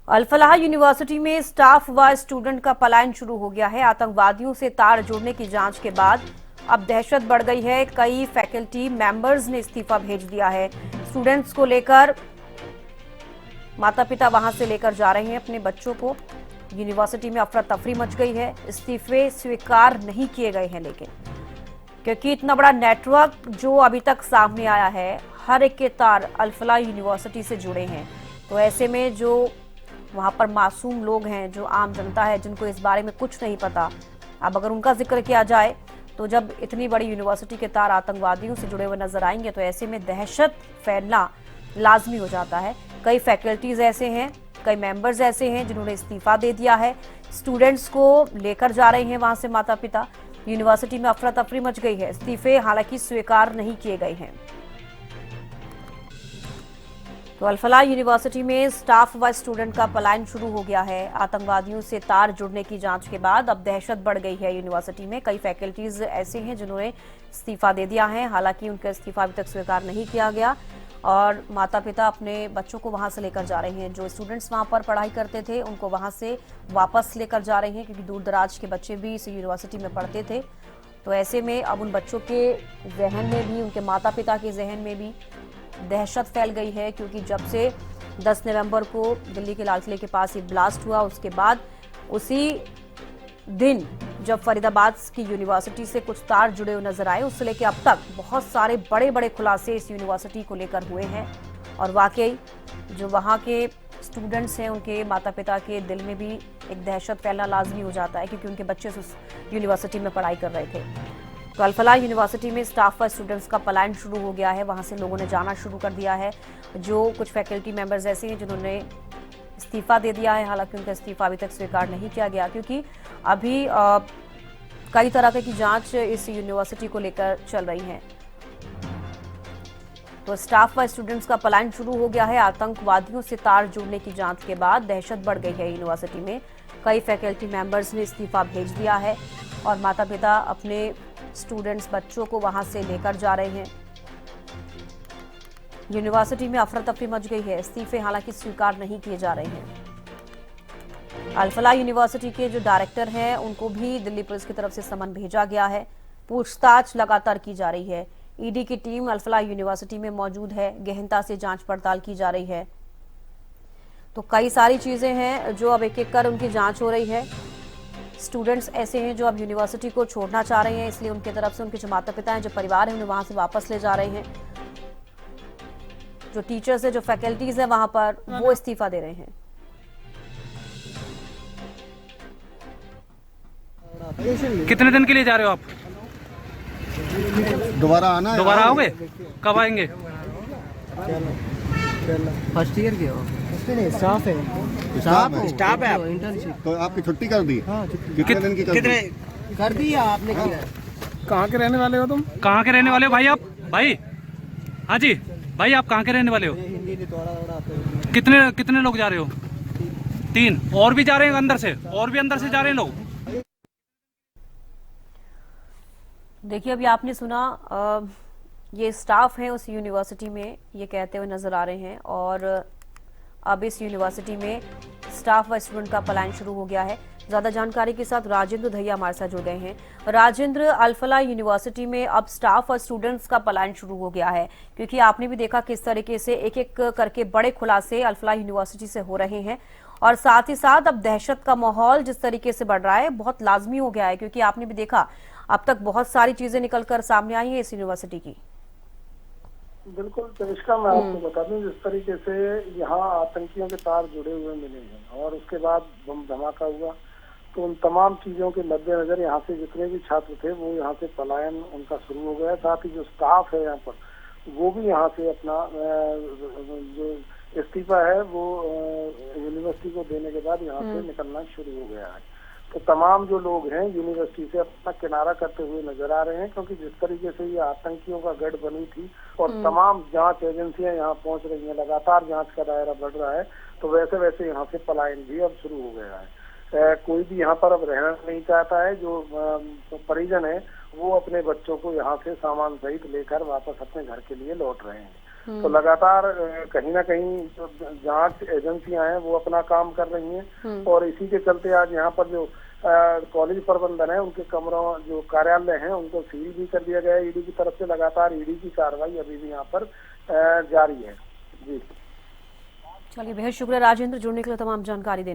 Al Falah university में staff व student का पलायन शुरू हो गया है। आतंकवादियों से तार जोड़ने की जांच के बाद अब दहशत बढ़ गई है। कई फैकल्टी मेंबर्स ने इस्तीफा भेज दिया है। स्टूडेंट्स को लेकर माता पिता वहां से लेकर जा रहे हैं अपने बच्चों को। यूनिवर्सिटी में अफरा तफरी मच गई है। इस्तीफे स्वीकार नहीं किए गए हैं, लेकिन क्योंकि इतना बड़ा नेटवर्क जो अभी तक सामने आया है, हर एक के तार अल-फलाह यूनिवर्सिटी से जुड़े हैं। तो ऐसे में जो वहां पर मासूम लोग हैं, जो आम जनता है, जिनको इस बारे में कुछ नहीं पता, अब अगर उनका जिक्र किया जाए तो जब इतनी बड़ी यूनिवर्सिटी के तार आतंकवादियों से जुड़े हुए नजर आएंगे तो ऐसे में दहशत फैलना लाजमी हो जाता है। कई फैकल्टीज ऐसे हैं, कई मेंबर्स ऐसे हैं जिन्होंने इस्तीफा दे दिया है। स्टूडेंट्स को लेकर जा रहे हैं वहां से माता पिता। यूनिवर्सिटी में अफरा तफरी मच गई है। इस्तीफे हालांकि स्वीकार नहीं किए गए हैं। तो अल-फलाह यूनिवर्सिटी में स्टाफ व स्टूडेंट का पलायन शुरू हो गया है। आतंकवादियों से तार जुड़ने की जांच के बाद अब दहशत बढ़ गई है यूनिवर्सिटी में। कई फैकल्टीज ऐसे हैं जिन्होंने इस्तीफा दे दिया है। हालांकि उनका इस्तीफा अभी तक स्वीकार नहीं किया गया और माता पिता अपने बच्चों को वहां से लेकर जा रहे हैं। जो स्टूडेंट्स वहां पर पढ़ाई करते थे उनको वहां से वापस लेकर जा रहे हैं, क्योंकि दूर दराज के बच्चे भी इस यूनिवर्सिटी में पढ़ते थे। तो ऐसे में अब उन बच्चों के जहन में भी, उनके माता पिता के जहन में भी दहशत फैल गई है, क्योंकि जब से 10 नवंबर को दिल्ली के लाल किले के पास ये ब्लास्ट हुआ, उसके बाद उसी दिन जब फरीदाबाद की यूनिवर्सिटी से कुछ तार जुड़े हुए नजर आए, उससे लेकर अब तक बहुत सारे बड़े बड़े खुलासे इस यूनिवर्सिटी को लेकर हुए हैं। और वाकई जो वहाँ के स्टूडेंट्स हैं, उनके माता पिता के दिल में भी एक दहशत फैलना लाजमी हो जाता है, क्योंकि उनके बच्चे उस यूनिवर्सिटी में पढ़ाई कर रहे थे। तो अल-फलाह यूनिवर्सिटी में स्टाफ व स्टूडेंट्स का पलायन शुरू हो गया है। वहां से लोगों ने जाना शुरू कर दिया है। जो कुछ फैकल्टी मेंबर्स ऐसे हैं जिन्होंने इस्तीफा दे दिया है, हालांकि उनका इस्तीफा अभी तक स्वीकार नहीं किया गया, क्योंकि अभी कई तरह की जांच इस यूनिवर्सिटी को लेकर चल रही है। तो स्टाफ व स्टूडेंट्स का पलायन शुरू हो गया है। आतंकवादियों से तार जोड़ने की जांच के बाद दहशत बढ़ गई है यूनिवर्सिटी में। कई फैकल्टी मेंबर्स ने इस्तीफा भेज दिया है और माता पिता अपने स्टूडेंट्स, बच्चों को वहां से लेकर जा रहे हैं। यूनिवर्सिटी में अफरा तफरी मच गई है। इस्तीफे हालांकि स्वीकार नहीं किए जा रहे हैं। अल-फलाह यूनिवर्सिटी के जो डायरेक्टर हैं, उनको भी दिल्ली पुलिस की तरफ से समन भेजा गया है। पूछताछ लगातार की जा रही है। ईडी की टीम अल-फलाह यूनिवर्सिटी में मौजूद है। गहनता से जांच पड़ताल की जा रही है। तो कई सारी चीजें हैं जो अब एक एक कर उनकी जांच हो रही है। स्टूडेंट्स ऐसे हैं जो अब यूनिवर्सिटी को छोड़ना चाह रहे हैं, इसलिए उनकी तरफ से उनके जो माता पिता हैं, जो परिवार है, उन्हें वहां से वापस ले जा रहे हैं। जो टीचर्स है, जो फैकल्टीज है वहां पर, वो इस्तीफा दे रहे हैं। कितने दिन के लिए जा रहे हो आप? दोबारा आना है। दोबारा आओगे? कब आएंगे? फर्स्ट ईयर के हो? स्टाफ है। स्टाफ है आप? इंटर्नशिप। तो आपकी छुट्टी कर दी? हाँ, कितने दिन की कर दी है आपने? किया? कहाँ के रहने वाले हो तुम? कहाँ के रहने वाले हो भाई आप? भाई, हाँ जी भाई, आप कहाँ के रहने वाले हो? कितने लोग जा रहे हो? 3 और भी जा रहे हैं अंदर से? और भी अंदर से जा रहे हैं लोग? देखिए, अभी आपने सुना, ये स्टाफ है उस यूनिवर्सिटी में, ये कहते हुए नजर आ रहे हैं। और अब इस यूनिवर्सिटी में स्टाफ व स्टूडेंट का पलायन शुरू हो गया है। ज्यादा जानकारी के साथ राजेंद्र दहिया हमारे साथ जुड़ गए हैं। राजेंद्र, अल-फलाह यूनिवर्सिटी में अब स्टाफ और स्टूडेंट्स का पलायन शुरू हो गया है, क्योंकि आपने भी देखा किस तरीके से एक एक करके बड़े खुलासे अल-फलाह यूनिवर्सिटी से हो रहे हैं। और साथ ही साथ अब दहशत का माहौल जिस तरीके से बढ़ रहा है, बहुत लाजमी हो गया है, क्योंकि आपने भी देखा अब तक बहुत सारी चीजें निकलकर सामने आई हैं इस यूनिवर्सिटी की। बिल्कुल तनिष्का, मैं आपको बता दूं, जिस तरीके से यहाँ आतंकियों के तार जुड़े हुए मिले हैं और उसके बाद बम धमाका हुआ, तो उन तमाम चीजों के मद्देनजर यहाँ से जितने भी छात्र थे वो यहाँ से पलायन उनका शुरू हो गया। साथ ही जो स्टाफ है यहाँ पर, वो भी यहाँ से अपना जो इस्तीफा है वो यूनिवर्सिटी को देने के बाद यहाँ से निकलना शुरू हो गया है। तो तमाम जो लोग हैं यूनिवर्सिटी से अपना किनारा करते हुए नजर आ रहे हैं, क्योंकि जिस तरीके से ये आतंकियों का गढ़ बनी थी और तमाम जांच एजेंसियां यहाँ पहुंच रही हैं, लगातार जांच का दायरा बढ़ रहा है, तो वैसे वैसे यहाँ से पलायन भी अब शुरू हो गया है। कोई भी यहाँ पर अब रहना नहीं चाहता है। जो परिजन है वो अपने बच्चों को यहाँ से सामान सहित लेकर वापस अपने घर के लिए लौट रहे हैं। तो लगातार कहीं ना कहीं जो जांच एजेंसियां हैं वो अपना काम कर रही हैं और इसी के चलते आज यहाँ पर जो कॉलेज प्रबंधन है उनके कमरों जो कार्यालय हैं उनको सील भी कर दिया गया है ईडी की तरफ से। लगातार ईडी की कार्रवाई अभी भी यहाँ पर जारी है। जी चलिए, बेहद शुक्रिया राजेंद्र जुड़ने के लिए, तमाम जानकारी देने